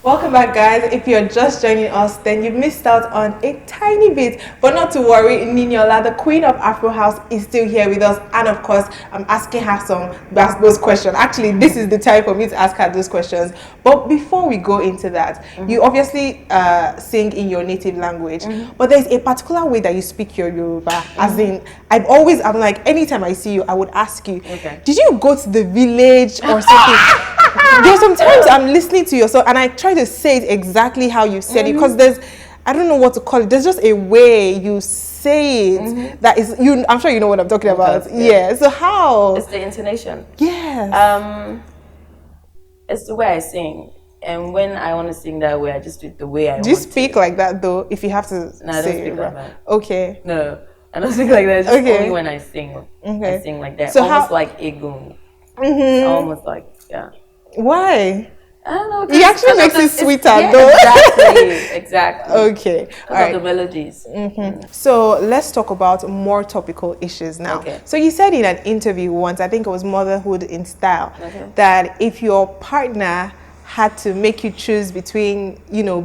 Welcome back, guys. If you're just joining us, then you missed out on a tiny bit, but not to worry. Niniola, the queen of Afro House, is still here with us, and of course I'm asking her those questions. Actually, this is the time for me to ask her those questions, but before we go into that, you obviously sing in your native language, but there's a particular way that you speak your Yoruba. As in, I'm like, anytime I see you, I would ask you, did you go to the village or something? There's sometimes I'm listening to your song and I try to say it exactly how you said it, because I don't know what to call it. There's just a way you say it that is you. I'm sure you know what I'm talking about. Yeah. So how? It's the intonation. Yes. It's the way I sing, and when I want to sing that way, I just do it the way I want. Do you speak like that though? If you have to No, I don't speak like that. Okay. No, I don't speak like that. It's just only when I sing. I sing like that. So almost like Egun. Almost like Why? I don't know. He actually makes it sweeter, though. Exactly. Okay. All right. The melodies. So let's talk about more topical issues now. Okay. So you said in an interview once, I think it was Motherhood in Style, that if your partner had to make you choose between,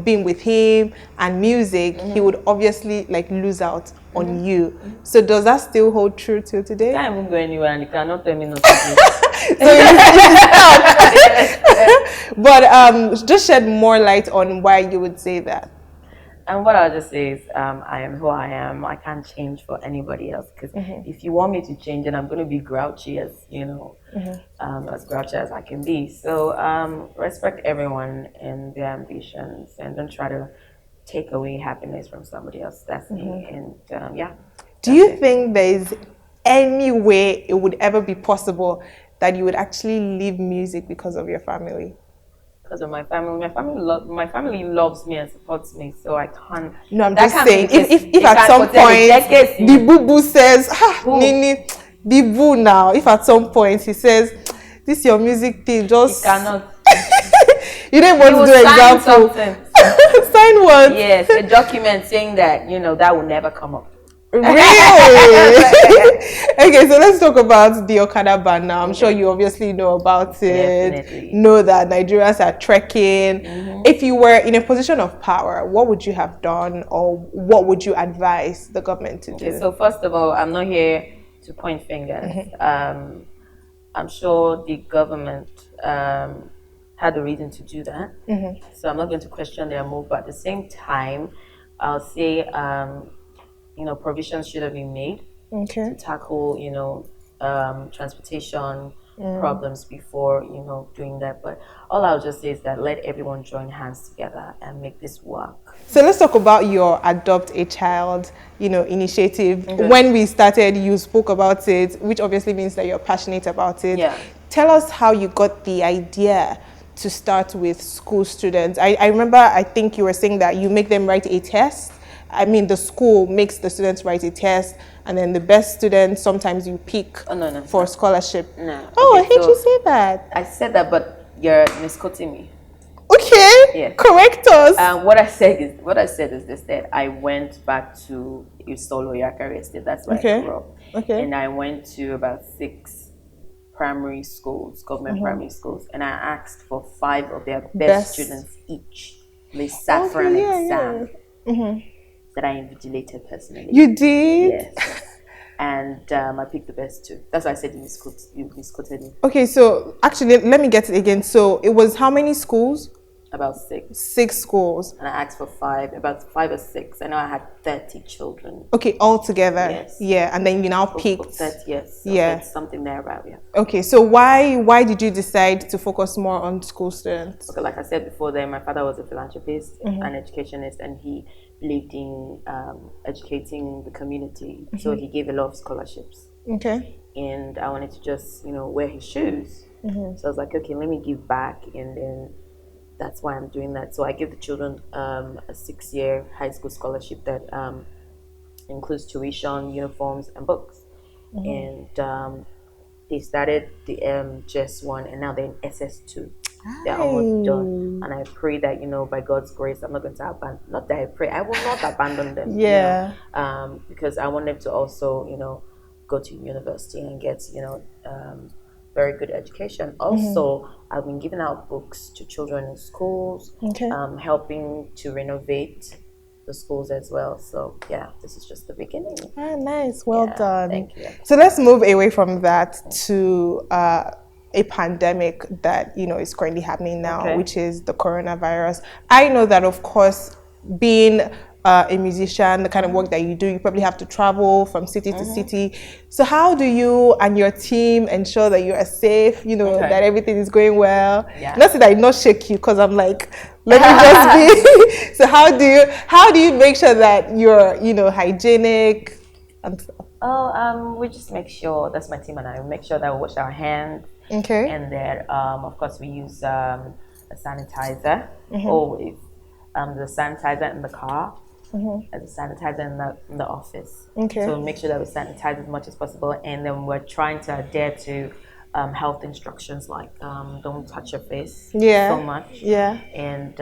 being with him and music, he would obviously lose out on you. So does that still hold true till today? I won't go anywhere and you cannot tell me not to do. But just shed more light on why you would say that. And what I'll just say is, I am who I am. I can't change for anybody else. Because if you want me to change, then I'm going to be grouchy as as grouchy as I can be. So respect everyone and their ambitions, and don't try to take away happiness from somebody else. That's me. And do you think there is any way it would ever be possible that you would actually leave music because of your family? Because of my family. My family loves me and supports me, so I can't. No, I'm just saying, if at some point the boo-boo says, Nini, the boo now, if at some point he says, this your music thing, just... You cannot. You don't want to do example. Sign what? Yes, a document saying that, that will never come up. Really? Okay, so let's talk about the Okada ban now. I'm sure you obviously know about it. Definitely. Know that Nigerians are trekking. If you were in a position of power, what would you have done, or what would you advise the government to do? So first of all, I'm not here to point fingers. I'm sure the government had a reason to do that. So I'm not going to question their move, but at the same time, I'll say provisions should have been made to tackle, transportation problems before, doing that. But all I'll just say is that let everyone join hands together and make this work. So let's talk about your Adopt a Child, initiative. When we started, you spoke about it, which obviously means that you're passionate about it. Yeah. Tell us how you got the idea to start with school students. I remember, I think you were saying that you make them write a test. I mean, the school makes the students write a test, and then the best students, sometimes you pick for scholarship. No. Oh, okay, I hate you say that. I said that, but you're misquoting me. Okay. Yes. Correct us. What I said is this: that I went back to Isolo Yakari Estate. That's where I grew up. Okay. And I went to about 6 primary schools, government primary schools, and I asked for 5 of their best students each. They sat for an exam. That I invigilated personally. You did? Yes. And I picked the best 2. That's why I said you misquoted me. Okay, so actually, let me get it again. So it was how many schools? About 6. 6 schools. And I asked for 5, about 5 or 6. I know I had 30 children. Okay, all together. Yes. Yeah, and then you now picked. 30, yes. So yeah. it's something there about, Okay, so why did you decide to focus more on school students? Okay, like I said before, my father was a philanthropist, an educationist, and he believed in educating the community. So he gave a lot of scholarships. Okay. And I wanted to just, wear his shoes. So I was like, okay, let me give back, and then that's why I'm doing that. So I give the children a 6-year high school scholarship that includes tuition, uniforms, and books. And they started the JS1, and now they're in SS2. They're almost done, and I pray that by God's grace, I'm not going to abandon. Not that I pray, I will not abandon them. Because I want them to also, go to university and get very good education. Also, I've been giving out books to children in schools, helping to renovate the schools as well. So yeah, this is just the beginning. Ah, nice. Well done. Thank you. So let's move away from that to a pandemic that is currently happening now, which is the coronavirus. I know that, of course, being a musician, the kind of work that you do, you probably have to travel from city to city. So how do you and your team ensure that you are safe, that everything is going well? Yeah. Not that I not shake you, because I'm like, let me just be. So how do you make sure that you're, hygienic and stuff? We just make sure, that's my team and I, we make sure that we wash our hands. Okay. And then, of course, we use a sanitizer always. The sanitizer in the car, as a sanitizer in the office. Okay. So make sure that we sanitize as much as possible, and then we're trying to adhere to health instructions like don't touch your face so much. Yeah. And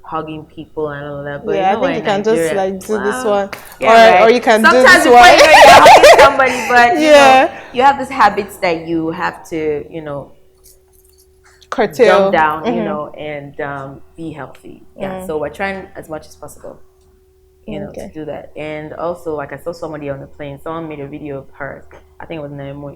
hugging people and all that. But I think you can just like do this one, or you can sometimes do this one. Sometimes you're hugging somebody, but you have these habits that you have to curtail down, and be healthy. Yeah. So we're trying as much as possible, to do that. And also, like, I saw somebody on the plane. Someone made a video of her. I think it was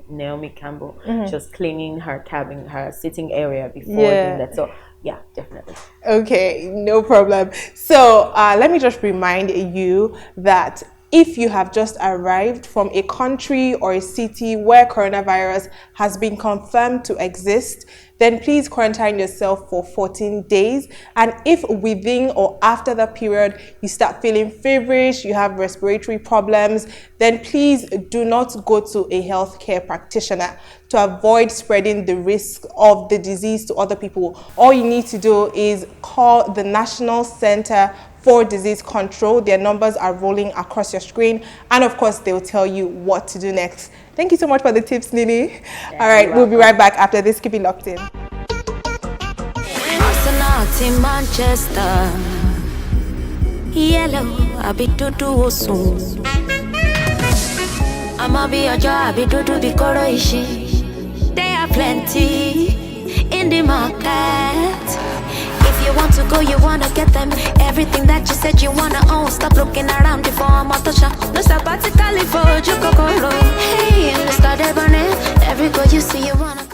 Naomi Campbell. She was cleaning her cabin, her sitting area before doing that. So yeah, definitely. Okay, no problem. So let me just remind you that if you have just arrived from a country or a city where coronavirus has been confirmed to exist, then please quarantine yourself for 14 days. And if within or after that period you start feeling feverish, you have respiratory problems, then please do not go to a healthcare practitioner to avoid spreading the risk of the disease to other people. All you need to do is call the National Center for Disease Control. Their numbers are rolling across your screen, and of course they'll tell you what to do next. Thank you so much for the tips, Nini. All right, we'll be right back after this. Keep it locked in. In Manchester, yellow, I be tutu soon. I'ma be a job, I be tutu be koroishi. There are plenty in the market. If you want to go, you wanna get them. Everything that you said you wanna own. Stop looking around before I'm out the shop. No sabatically for you, Hey, and start burning. Every girl you see, you wanna.